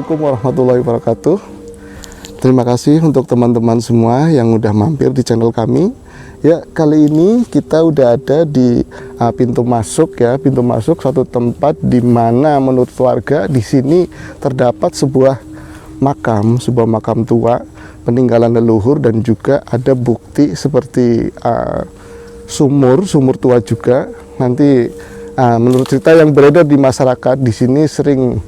Assalamualaikum warahmatullahi wabarakatuh. Terima kasih untuk teman-teman semua yang udah mampir di channel kami. Ya, kali ini kita udah ada di pintu masuk ya, pintu masuk suatu tempat di mana menurut warga di sini terdapat sebuah makam tua peninggalan leluhur, dan juga ada bukti seperti sumur tua juga. Nanti menurut cerita yang beredar di masyarakat di sini sering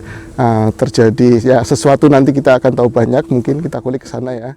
terjadi ya sesuatu, nanti kita akan tahu banyak, mungkin kita kulik ke sana ya.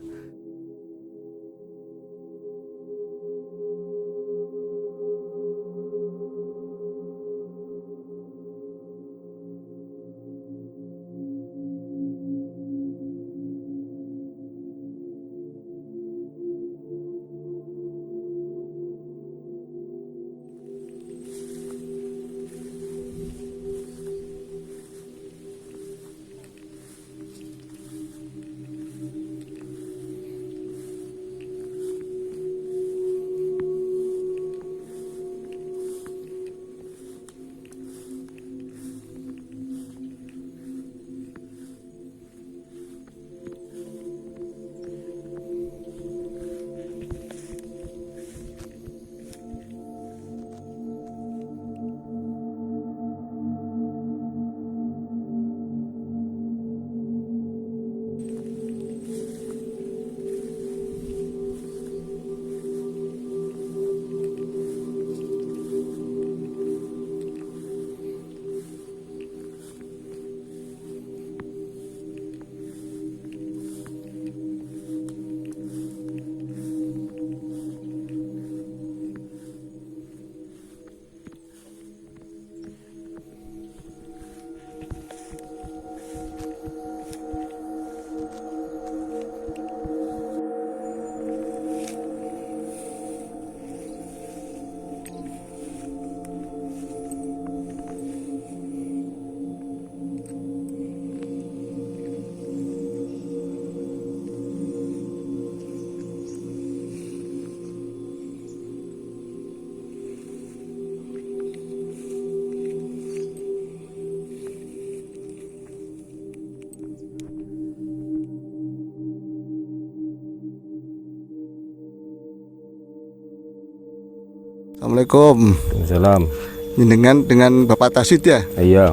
Assalamualaikum. Salam. Dengan Bapak Tasid ya? Iya.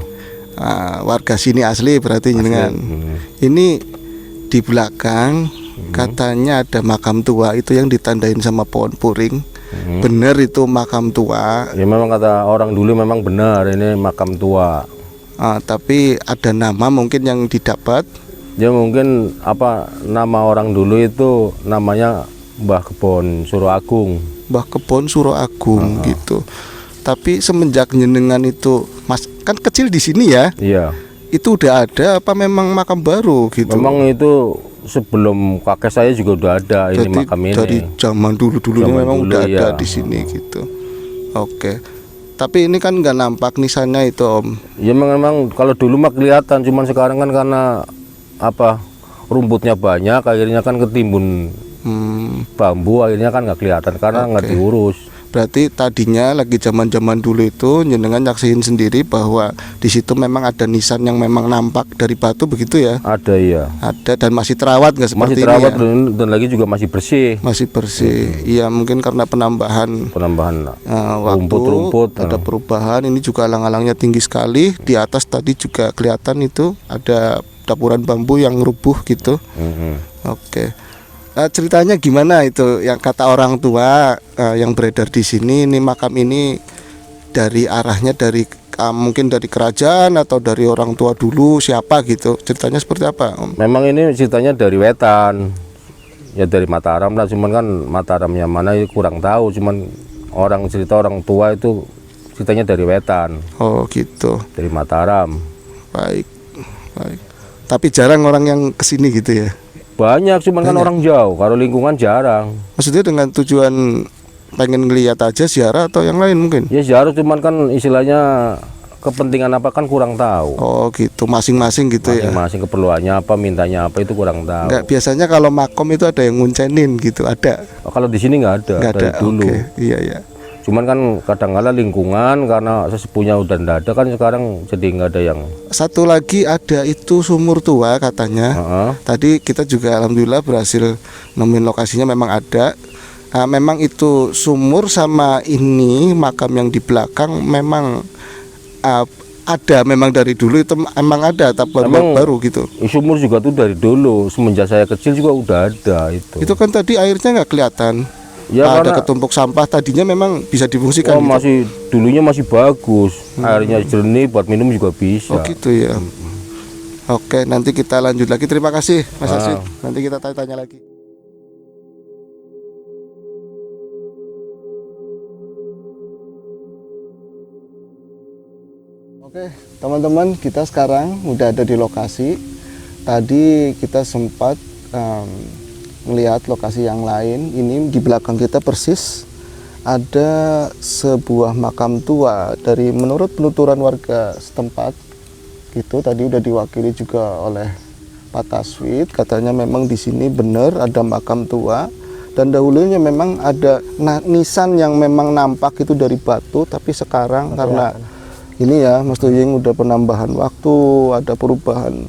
Warga sini asli berarti jenengan. Ini di belakang katanya ada makam tua itu yang ditandain sama pohon puring. Bener itu makam tua? Ya memang kata orang dulu memang benar ini makam tua. Tapi ada nama mungkin yang didapat? Ya mungkin nama orang dulu itu namanya Mbah Kebon Suro Agung. Mbah Kebon Suro Agung gitu. Tapi semenjak jenengan itu, Mas kan kecil di sini ya? Iya. Itu udah ada apa memang makam baru gitu? Memang itu sebelum kakek saya juga udah ada. Jadi, ini makam ini. Dari zaman dulunya memang udah ada di sini gitu. Oke. Tapi ini kan nggak nampak nisannya itu, Om. Ya memang kalau dulu mah kelihatan, cuman sekarang kan karena rumputnya banyak, akhirnya kan ketimbun bambu, akhirnya kan nggak kelihatan karena nggak diurus. Berarti tadinya lagi zaman dulu itu jenengan nyaksiin sendiri bahwa di situ memang ada nisan yang memang nampak dari batu begitu ya? Ada, iya. Ada, dan masih terawat nggak seperti masih terawat ini ya? Dan lagi juga masih bersih. Masih bersih. Iya, mungkin karena penambahan waktu, rumput. Ada perubahan. Ini juga alang-alangnya tinggi sekali. Di atas tadi juga kelihatan itu ada dapuran bambu yang rubuh gitu. Oke. Ceritanya gimana itu yang kata orang tua yang beredar di sini? Ini makam ini dari arahnya dari mungkin dari kerajaan atau dari orang tua dulu siapa gitu? Ceritanya seperti apa, Om? Memang ini ceritanya dari Wetan, ya dari Mataram lah. Cuman kan Mataramnya mana kurang tahu. Cuman cerita orang tua itu ceritanya dari Wetan. Oh gitu. Dari Mataram. Baik. Tapi jarang orang yang kesini gitu ya? Banyak, cuman kan orang jauh. Kalau lingkungan jarang. Maksudnya dengan tujuan pengen ngeliat aja ziarah atau yang lain mungkin? Ya ziarah, cuman kan istilahnya kepentingan apa kan kurang tahu. Oh gitu, masing-masing gitu ya? Masing-masing keperluannya apa, mintanya apa itu kurang tahu. Enggak, biasanya kalau makom itu ada yang nguncenin gitu, ada? Kalau di sini nggak ada, Nggak dari ada. dulu. Iya. Cuman kan kadang-kala lingkungan karena sesepuhnya udah ndak ada kan sekarang jadi nggak ada yang. Satu lagi ada itu sumur tua katanya. Heeh. Tadi kita juga alhamdulillah berhasil nemuin lokasinya, memang ada. Memang itu sumur sama ini makam yang di belakang memang ada, memang dari dulu itu emang ada, tapi Emang baru gitu. Sumur juga tuh dari dulu, semenjak saya kecil juga udah ada itu. Itu kan tadi airnya nggak kelihatan. Ya, Ada karena ketumpuk sampah, tadinya memang bisa difungsikan. oh, gitu. masih dulunya masih bagus, airnya jernih buat minum juga bisa. Oh gitu ya. Oke, nanti kita lanjut lagi. Terima kasih Mas Asid. Nanti kita tanya-tanya lagi. Oke, teman-teman, kita sekarang udah ada di lokasi. Tadi kita sempat melihat lokasi yang lain. Ini di belakang kita persis ada sebuah makam tua dari menurut penuturan warga setempat. Gitu, tadi udah diwakili juga oleh Pak Taswid. Katanya memang di sini benar ada makam tua. Dan dahulunya memang ada nisan yang memang nampak itu dari batu, tapi sekarang karena ini ya Mas Tuying udah penambahan waktu, ada perubahan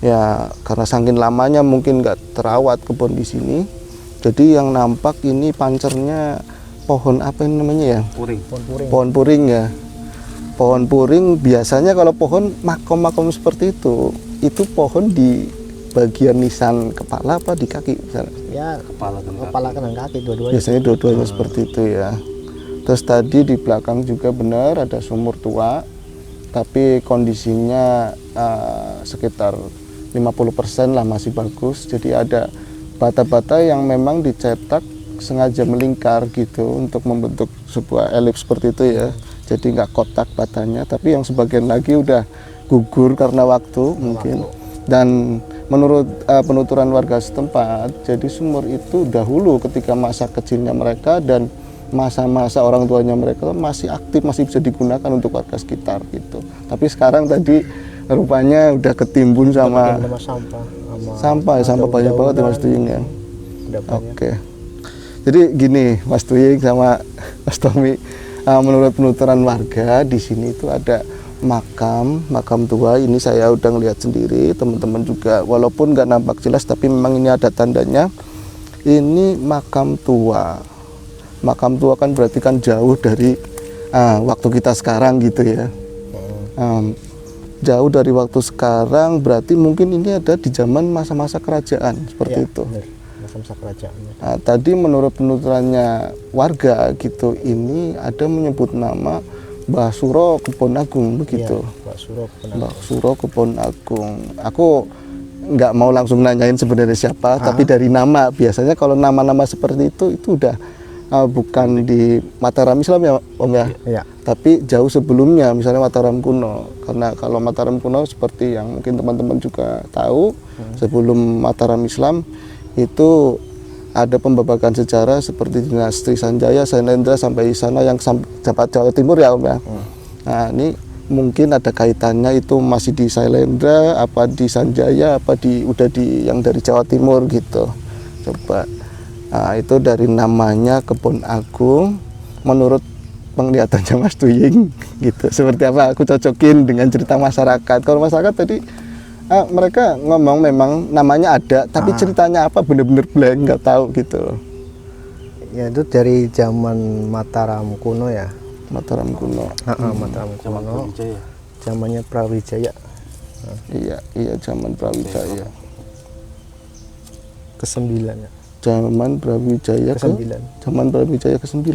ya karena saking lamanya mungkin nggak terawat kebun di sini. Jadi yang nampak ini pancernya pohon apa ini namanya ya? Pohon puring ya. Pohon puring biasanya kalau pohon makom-makom seperti itu pohon di bagian nisan kepala apa di kaki misalnya? Ya, kepala dan kaki dua-duanya. Biasanya dua-duanya seperti itu ya. Terus tadi di belakang juga benar ada sumur tua, tapi kondisinya sekitar 50% lah masih bagus. Jadi ada bata-bata yang memang dicetak sengaja melingkar gitu untuk membentuk sebuah elips seperti itu ya. Jadi nggak kotak batanya, tapi yang sebagian lagi udah gugur karena waktu mungkin. Dan menurut penuturan warga setempat, jadi sumur itu dahulu ketika masa kecilnya mereka dan masa-masa orang tuanya mereka masih aktif, masih bisa digunakan untuk warga sekitar gitu. Tapi sekarang tadi rupanya udah ketimbun sama sampah banyak banget ya Mas Tuying ya. Oke. Jadi gini Mas Tuying sama Mas Tommy, menurut penuturan warga di sini itu ada makam tua. Ini saya udah ngeliat sendiri, teman-teman juga walaupun nggak nampak jelas tapi memang ini ada tandanya. Ini makam tua. Makam tua kan berarti kan jauh dari waktu kita sekarang gitu ya. Jauh dari waktu sekarang berarti mungkin ini ada di zaman masa-masa kerajaan seperti itu. Masa-masa kerajaan. Tadi menurut penuturannya warga gitu, ini ada menyebut nama Mbah Suro Kebon Agung begitu. Mbah Suro Kebon Agung. Aku nggak mau langsung nanyain sebenarnya siapa, tapi dari nama biasanya kalau nama-nama seperti itu udah bukan di Mataram Islam ya Om ya. Iya. Tapi jauh sebelumnya, misalnya Mataram kuno. Karena kalau Mataram kuno seperti yang mungkin teman-teman juga tahu, sebelum Mataram Islam itu ada pembabakan sejarah seperti dinasti Sanjaya, Sailendra sampai sana yang sampai Jawa Timur ya Om ya. Nah ini mungkin ada kaitannya itu masih di Sailendra, apa di Sanjaya, apa udah di yang dari Jawa Timur gitu. Coba. Nah, itu dari namanya Kebon Agung menurut penglihatannya Mas Tuying gitu. Seperti apa aku cocokin dengan cerita masyarakat. Kalau masyarakat tadi mereka ngomong memang namanya ada, tapi ceritanya apa bener-bener blank, nggak tahu gitu. Ya itu dari zaman Mataram kuno ya. Mataram kuno. Mataram kuno. Zamannya Brawijaya. Iya zaman Brawijaya. Ke-9 ya. Zaman Brawijaya zaman Brawijaya ke-9.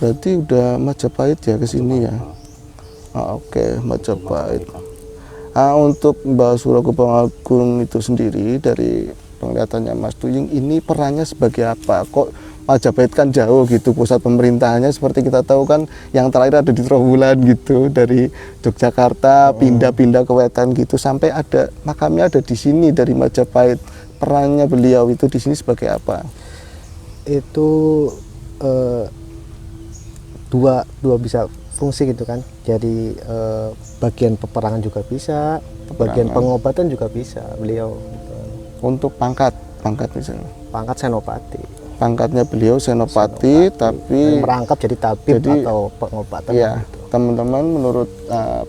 Berarti udah Majapahit ya ke sini ya. Oke, Majapahit. Untuk Mbah Suro Kebon Agung itu sendiri dari penglihatannya Mas Tuying ini perannya sebagai apa? Kok Majapahit kan jauh gitu pusat pemerintahannya, seperti kita tahu kan yang terakhir ada di Trowulan gitu, dari Yogyakarta pindah-pindah ke Wetan gitu sampai ada makamnya ada di sini dari Majapahit. Perannya beliau itu di sini sebagai apa? Itu dua bisa fungsi gitu kan. Jadi bagian peperangan juga bisa, bagian pengobatan juga bisa beliau. Untuk pangkat misalnya. Pangkat senopati. pangkatnya beliau senopati, tapi merangkap jadi tabib Jadi, atau pengobatan. ya teman-teman, menurut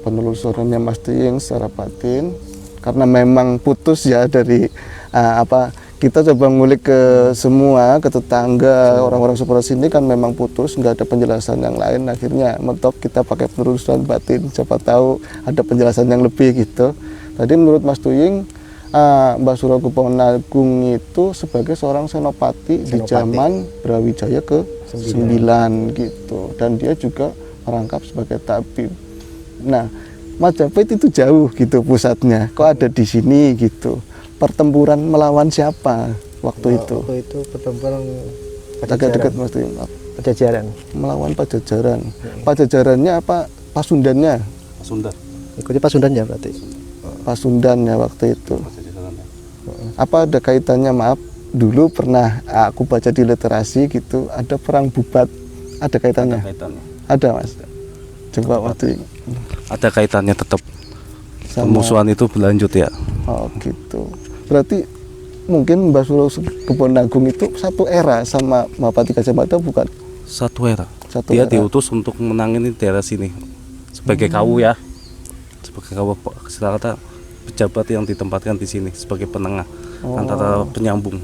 penelusurannya Mas Tuying secara batin, karena memang putus ya dari kita coba ngulik ke semua, ke tetangga, orang-orang sebelah sini kan memang putus, nggak ada penjelasan yang lain. Akhirnya mentok kita pakai penelusuran batin, siapa tahu ada penjelasan yang lebih gitu. Tadi menurut Mas Tuying, Mbah Surokuponagung itu sebagai seorang senopati di zaman Brawijaya ke-9 gitu, dan dia juga merangkap sebagai tabib. Nah, Majapahit itu jauh gitu pusatnya, kok ada di sini gitu. Pertempuran melawan siapa waktu itu? Waktu itu pertempuran Agak dekat Mas Tuying. Pajajaran. Melawan Pajajaran. Pajajarannya apa? Pasundannya? Pasundan. Ikutnya Pasundan ya berarti. Pasundannya waktu itu. Apa ada kaitannya? Maaf, dulu pernah aku baca di literasi gitu, ada perang Bubat, ada kaitannya? Kaitannya. Ada Mas. Coba Mas Tuying. Ada kaitannya tetap. Sama- Pemusuhan itu berlanjut ya. Oh gitu. Berarti mungkin Mbah Surokuponagung itu satu era sama Mahapati Gajah Mada, bukan? Satu era. Satu Dia era. diutus untuk menangin daerah sini sebagai kawu ya. Sebagai kawu, kata pejabat yang ditempatkan di sini sebagai penengah antara penyambung.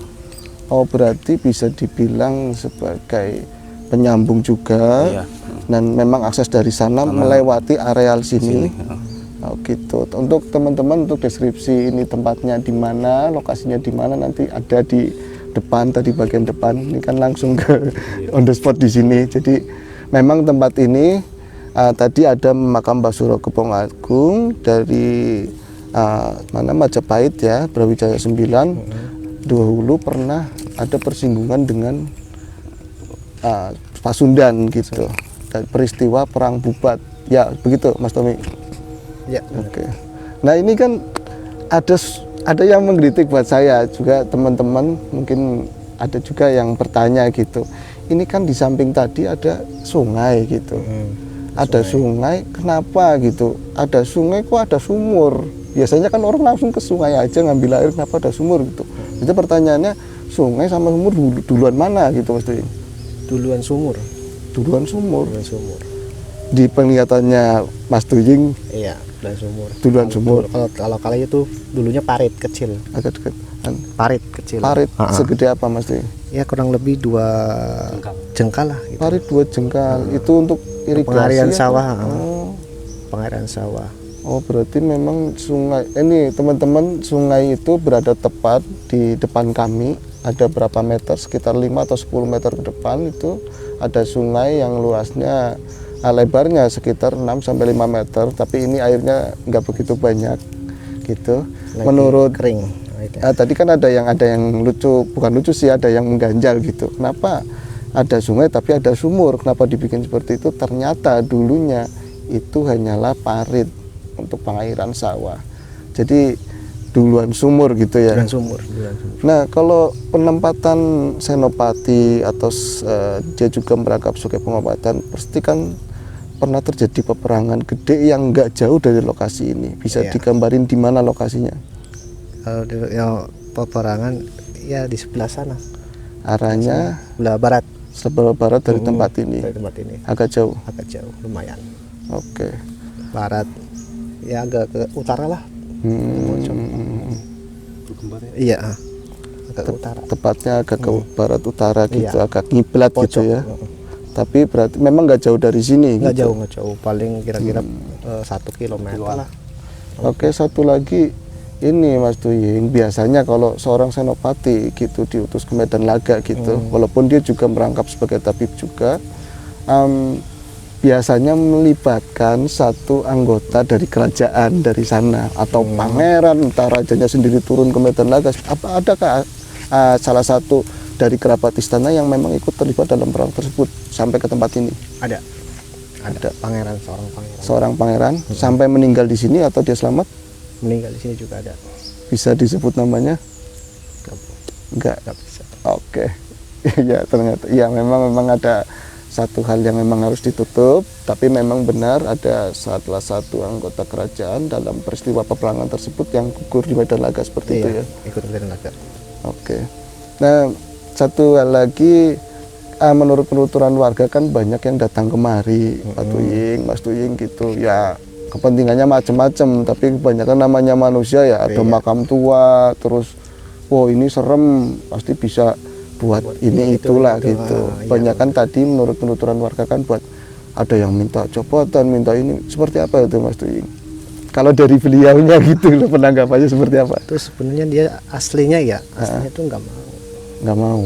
Oh, berarti bisa dibilang sebagai penyambung juga. Iya. Dan memang akses dari sana melewati areal sini. Sini. Ya. Oh gitu. Untuk teman-teman, untuk deskripsi ini tempatnya di mana, lokasinya di mana, nanti ada di depan, tadi bagian depan. Ini kan langsung ke on the spot di sini. Jadi memang tempat ini tadi ada makam Mbah Surokuponagung dari mana Majapahit ya, Brawijaya 9. Dahulu pernah ada persinggungan dengan Pasundan gitu. Dan peristiwa perang Bubat. Ya, begitu Mas Tommy. Ya. Oke. Nah, ini kan ada yang mengkritik buat saya juga, teman-teman mungkin ada juga yang bertanya gitu. Ini kan di samping tadi ada sungai gitu. Ada sungai, kenapa gitu? Ada sungai kok ada sumur? Biasanya kan orang langsung ke sungai aja ngambil air, kenapa ada sumur gitu? Jadi pertanyaannya, sungai sama sumur duluan mana gitu Mas Tuying? Duluan sumur. Duluan sumur. Duluan sumur. Di penglihatannya Mas Tuying Iya, duluan sumur. duluan sumur. Kalau kali itu dulunya parit kecil. Agak dekat. Parit kecil. Parit segede apa Mas Tuying? Ya kurang lebih 2 jengkal lah gitu. Parit 2 jengkal. Itu untuk irigasi Pengarian atau- sawah. Oh. Pengairan sawah. Oh, berarti memang sungai ini teman-teman, sungai itu berada tepat di depan kami. Ada berapa meter, sekitar 5 atau 10 meter ke depan itu ada sungai yang luasnya lebarnya sekitar 6 sampai 5 meter, tapi ini airnya nggak begitu banyak gitu. Lagi Menurut kering. tadi kan ada yang lucu, bukan lucu sih, ada yang mengganjal gitu. Kenapa ada sungai tapi ada sumur? Kenapa dibikin seperti itu? Ternyata dulunya itu hanyalah parit untuk pengairan sawah. Jadi duluan sumur gitu ya. Duluan sumur. Nah, kalau penempatan senopati atau dia juga merangkap sebagai pengobatan, pasti kan pernah terjadi peperangan gede yang nggak jauh dari lokasi ini. Bisa Iya. digambarin di mana lokasinya? Kalau yang peperangan ya di sebelah sana. Arahnya Sebelah barat. sebelah barat dari tempat ini. Dari tempat ini. Agak jauh. Agak jauh, lumayan. Oke. Barat. Ya agak ke utara lah. Iya. Agak ke utara. Tepatnya agak ke barat utara gitu, Iya. agak ngiblat gitu Pojok. ya. Tapi berarti memang nggak jauh dari sini. Nggak gitu. jauh, nggak jauh. Paling kira-kira 1 kilometer lah. Oke, satu lagi ini Mas Tuying, biasanya kalau seorang senopati gitu diutus ke Medan Laga gitu, walaupun dia juga merangkap sebagai tabib juga, biasanya melibatkan satu anggota dari kerajaan dari sana atau pangeran, entah rajanya sendiri turun ke Medan Laga. Adakah salah satu dari kerabat istana yang memang ikut terlibat dalam perang tersebut sampai ke tempat ini? Ada pangeran, seorang pangeran. Seorang pangeran sampai meninggal di sini atau dia selamat? Meninggal di sini juga ada. Bisa disebut namanya? Enggak. Nggak bisa. Oke. Ya ternyata ya memang ada satu hal yang memang harus ditutup, tapi memang benar ada salah satu anggota kerajaan dalam peristiwa peperangan tersebut yang gugur di Medan Laga seperti itu Iya, ya. ikut Medan Laga. Oke. Nah, satu hal lagi, menurut penuturan warga kan banyak yang datang kemari, Pak Tuying, Mas Tuying gitu. Ya kepentingannya macam-macam, tapi kebanyakan namanya manusia ya ada makam tua, terus wow ini serem, pasti bisa buat ini itulah gitu. Banyak kan tadi menurut penuturan warga kan buat ada yang minta jabatan, minta ini, seperti apa itu Mas Tuying? Kalau dari beliaunya gitu loh, penanggapannya seperti apa? Itu sebenarnya dia aslinya ya, aslinya itu nggak mau. Nggak mau.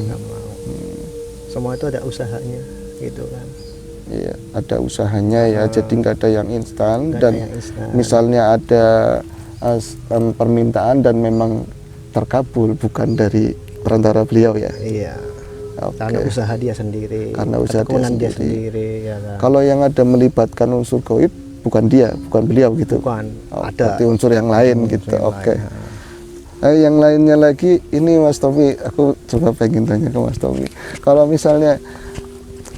Semua itu ada usahanya gitu kan. Iya, ada usahanya ya, jadi nggak ada yang instan. Nggak Dan ada yang instan. misalnya ada permintaan dan memang terkabul bukan dari perantara beliau ya. Iya. Oke. Karena usaha dia sendiri. Karena usaha dia ketekunan dia sendiri. sendiri ya kan. Kalau yang ada melibatkan unsur goib bukan dia, bukan beliau gitu. Bukan, Oh, ada berarti unsur yang lain unsur gitu. yang Oke. lain, Yang lainnya lagi ini Mas Tommy, aku coba pengen tanya ke Mas Tommy. Kalau misalnya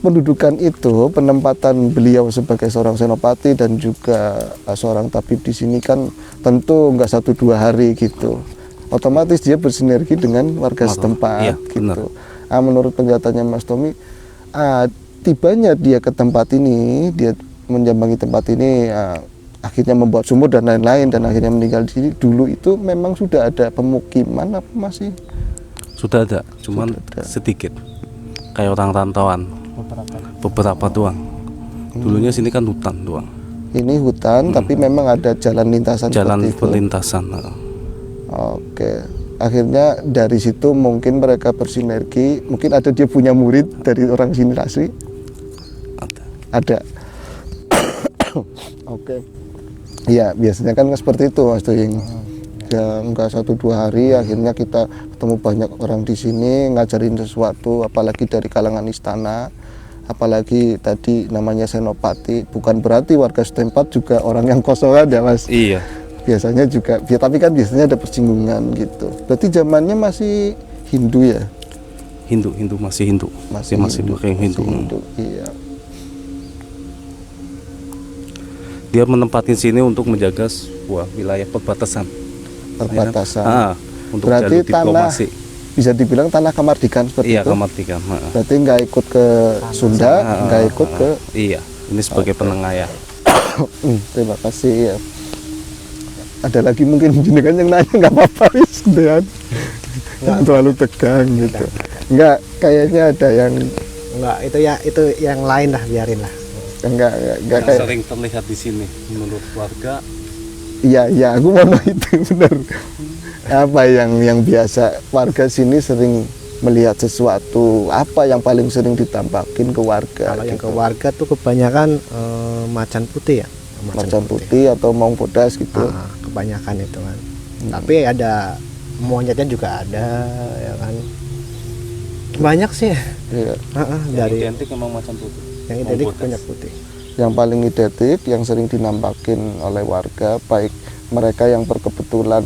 pendudukan itu, penempatan beliau sebagai seorang senopati dan juga seorang tabib di sini kan tentu nggak 1-2 hari gitu. Otomatis dia bersinergi dengan warga setempat Iya, gitu. Menurut penjelasannya Mas Tommy, tibanya dia ke tempat ini, dia menjambangi tempat ini, akhirnya membuat sumur dan lain-lain dan akhirnya meninggal di sini. Dulu itu memang sudah ada pemukiman apa masih? Sudah ada, cuman sedikit. Kayak orang rantauan. Beberapa doang. Dulunya sini kan hutan doang. Ini hutan tapi memang ada jalan lintasan Jalan seperti itu. perlintasan. Oke. Akhirnya dari situ mungkin mereka bersinergi, mungkin ada dia punya murid dari orang sini asli. Ada. Oke. Iya, biasanya kan seperti itu Mas Tuying. Ya enggak 1-2 hari akhirnya kita ketemu banyak orang di sini ngajarin sesuatu, apalagi dari kalangan istana, apalagi tadi namanya senopati, bukan berarti warga setempat juga orang yang kosongan ya Mas. Iya. Biasanya juga, ya, tapi kan biasanya ada persinggungan gitu. Berarti zamannya masih Hindu ya? Hindu masih Hindu. Masih pakai Hindu. Iya. Dia menempatin sini untuk menjaga sebuah wilayah perbatasan. Perbatasan. Untuk berarti jalur diplomasi. Bisa dibilang tanah kemerdekaan seperti Iya, itu. kemerdekaan. Berarti nggak ikut ke Sunda, nggak ikut ke. Iya, ini sebagai penengah ya. Terima kasih ya. Ada lagi mungkin jenengan yang nanya, nggak apa-apa wis Dan. Jangan terlalu tegang gitu. Nggak, kayaknya ada yang Enggak, itu yang lain lah, biarin lah. enggak Yang kayak. sering terlihat di sini menurut warga. Iya, aku mau itu benar. Apa yang biasa warga sini sering melihat sesuatu, apa yang paling sering ditampakin ke warga? Kalau yang ke warga tuh kebanyakan macan putih ya. Macan putih atau maung bodas gitu. Kebanyakan itu kan. Tapi ada monyetnya juga ada ya kan. Banyak sih. Iya. Dari Identik memang macan putih. yang identik banyak putih. Yang paling identik, yang sering dinampakin oleh warga, baik mereka yang berkebetulan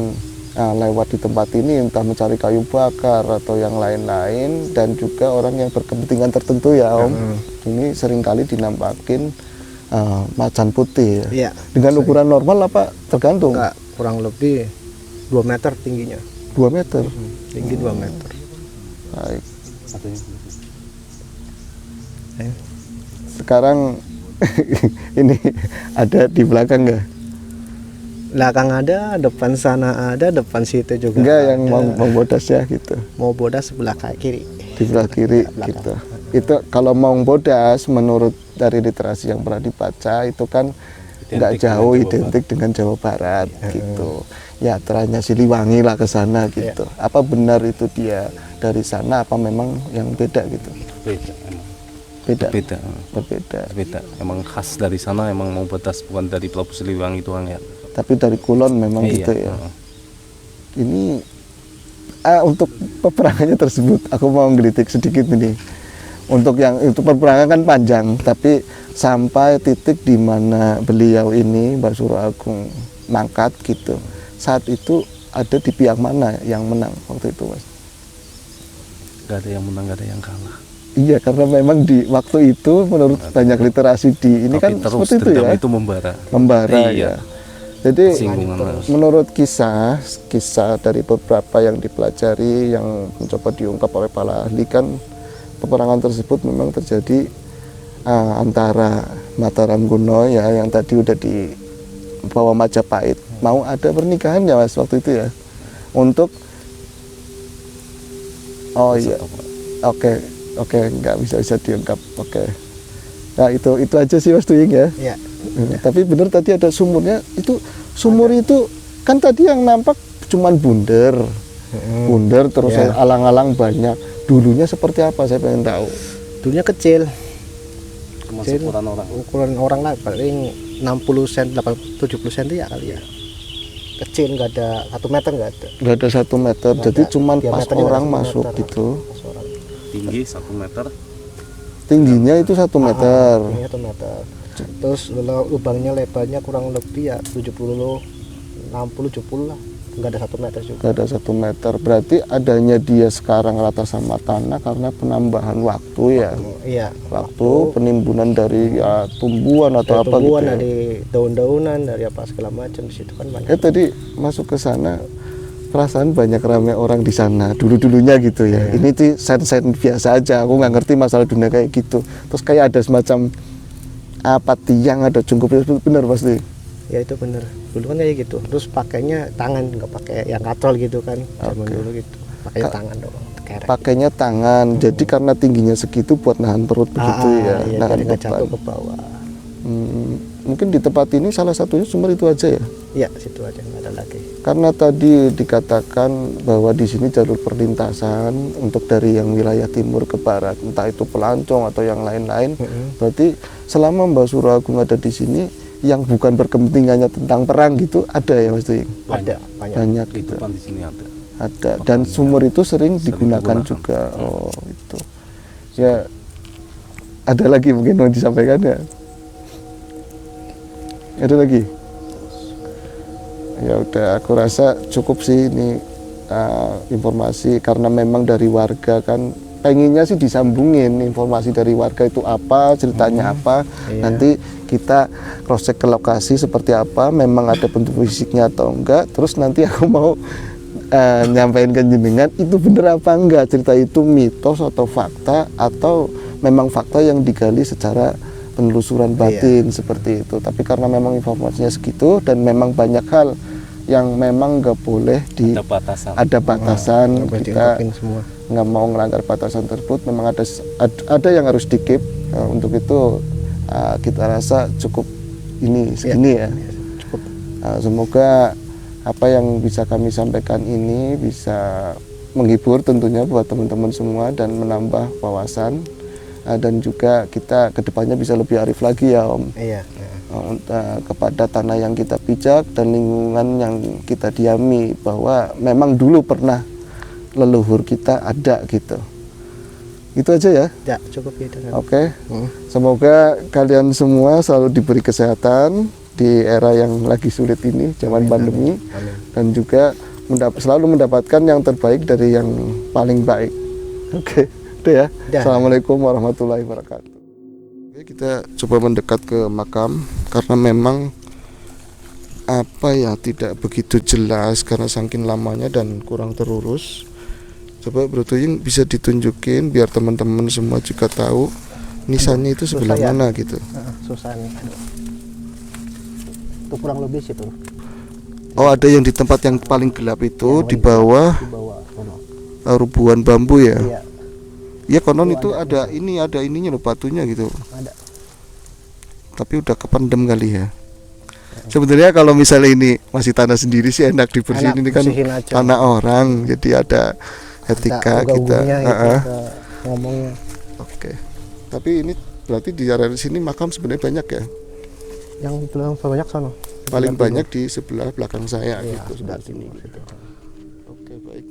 lewat di tempat ini, entah mencari kayu bakar atau yang lain-lain, dan juga orang yang berkepentingan tertentu ya Om. Ini seringkali dinampakin macan putih ya. Iya. Dengan ukuran normal apa tergantung? Enggak, kurang lebih 2 meter tingginya. 2 meter. Tinggi 2 meter. Baik. Sekarang ini ada di belakang nggak? Belakang ada, depan sana ada, depan situ juga. Enggak, ada. yang mau bodas ya gitu. Mau bodas sebelah kiri. Di sebelah kiri gitu. Itu kalau mau bodas menurut dari literasi yang pernah dibaca itu kan nggak jauh identik dengan Jawa Barat gitu. Ya teranya Siliwangi lah ke sana gitu. Apa benar itu dia dari sana apa memang yang beda gitu? Beda emang. Beda. Berbeda. Emang khas dari sana, emang mau batas, bukan dari Pulau Siliwangi doang ya. Tapi dari Kulon memang Iya. gitu ya. Ini untuk peperangannya tersebut aku mau ngelitik sedikit ini. Untuk yang itu peperangan kan panjang, tapi sampai titik di mana beliau ini Mbak Suro Agung mangkat gitu. Saat itu ada di pihak mana yang menang waktu itu, Mas? Gak ada yang menang, gak ada yang kalah. Iya, karena memang di waktu itu menurut banyak literasi di ini Tapi kan terus seperti itu dendam ya. itu membara. Membara Iya. ya. Jadi Singgungan. menurut kisah dari beberapa yang dipelajari yang mencoba diungkap oleh para ahli kan peperangan tersebut memang terjadi antara Mataram kuno ya yang tadi udah dibawa Majapahit mau ada pernikahan ya Mas waktu itu ya untuk iya oke nggak bisa diungkap nah itu aja sih Mas Tuying ya. Iya. Tapi benar tadi ada sumurnya itu sumur itu kan tadi yang nampak cuman bundar terus Ya. alang-alang banyak dulunya seperti apa saya pengen tahu. Dulunya kecil. Termasuk ukuran orang. Ukuran orang lah paling 60 cm, 70 cm ya kali ya. Kecil, nggak ada 1 meter, nggak ada. Nggak ada 1 meter Nggak jadi ada. cuman pas Diameternya orang nggak ada 1 masuk meter. gitu Pas orang. Tinggi 1 meter. tingginya itu 1 meter. Ini 1 meter. Terus lubangnya lebarnya kurang lebih ya 60 70 lah. Nggak ada 1 meter juga. Nggak ada 1 meter berarti adanya dia sekarang rata sama tanah karena penambahan waktu ya Iya. waktu penimbunan dari ya, tumbuhan atau Dari apa tumbuhan, gitu ya. dari daun-daunan, dari apa segala macam di situ kan banyak. Tadi masuk ke sana perasaan banyak ramai orang di sana dulunya gitu ya. Ini tuh sen biasa aja. Aku nggak ngerti masalah dunia kayak gitu. Terus kayak ada semacam apa tiang ada jungkup bener pasti. Ya itu bener. Dulu kan kayak gitu. Terus pakainya tangan, nggak pakai yang katrol gitu kan. Zaman dulu gitu. Pakainya tangan doang. Kerek. Pakainya tangan. Jadi karena tingginya segitu buat nahan perut begitu ya. Iya, Nahan jadi nggak beban. jatuh ke bawah. Mungkin di tempat ini salah satunya sumber itu aja ya. Iya, situ aja nggak ada lagi. Karena tadi dikatakan bahwa di sini jalur perlintasan untuk dari yang wilayah timur ke barat, entah itu Pelancong atau yang lain-lain. Berarti selama Mbak Suroagung ada di sini, yang bukan berkepentingannya tentang perang gitu ada ya Mas Tuying? Ada banyak. Banyak gitu. Kehidupan di sini ada. Ada. Dan sumur itu sering digunakan juga. Oh itu. Ya ada lagi mungkin mau disampaikan ya? Ada lagi? Ya udah, aku rasa cukup sih ini informasi karena memang dari warga kan pengennya sih disambungin informasi dari warga itu apa, ceritanya apa. Iya. Nanti kita cross check ke lokasi seperti apa, memang ada bentuk fisiknya atau enggak. Terus nanti aku mau nyampaikan ke jenengan itu bener apa enggak, cerita itu mitos atau fakta atau memang fakta yang digali secara penelusuran batin seperti itu. Tapi karena memang informasinya segitu dan memang banyak hal yang memang nggak boleh Ada batasan. ada batasan, Nggak boleh kita diungkapin semua. nggak mau melanggar batasan tersebut. Memang ada yang harus di-keep. Untuk itu kita rasa cukup ini segini ya. Cukup. Semoga apa yang bisa kami sampaikan ini bisa menghibur tentunya buat teman-teman semua dan menambah wawasan. Dan juga kita kedepannya bisa lebih arif lagi ya Om. Iya. Kepada tanah yang kita pijak dan lingkungan yang kita diami, bahwa memang dulu pernah leluhur kita ada gitu. Itu aja ya. Ya, cukup gitu kan. Oke. Semoga kalian semua selalu diberi kesehatan di era yang lagi sulit ini, zaman pandemi. Amin. Dan juga selalu mendapatkan yang terbaik dari yang paling baik. Oke. Udah ya. Udah. Assalamualaikum warahmatullahi wabarakatuh. Oke, kita coba mendekat ke makam karena memang apa ya tidak begitu jelas karena saking lamanya dan kurang terurus. Coba Bro Tuying bisa ditunjukin biar teman-teman semua juga tahu nisannya itu sebelah Susah ya? mana gitu. Susah nih. Itu kurang lebih situ. Oh, ada yang di tempat yang paling gelap itu di bawah Di bawah. Sono. rubuhan bambu ya. Iya, Ya konon itu ada ininya loh, batunya gitu. ada. Tapi udah kependem kali ya. Sebenarnya kalau misalnya ini masih tanah sendiri sih enak dibersihin. Enak, Ini kan bersihin aja. tanah orang, jadi ada etika Ada kita. ugah-ugahnya gitu, Heeh. ada ngomongnya. Oke. Tapi ini berarti di area sini makam sebenarnya banyak ya. Yang belum banyak sono. Paling banyak di sebelah belakang saya Iya, gitu sebelah sebelah sini. timur situ. Oke, baik.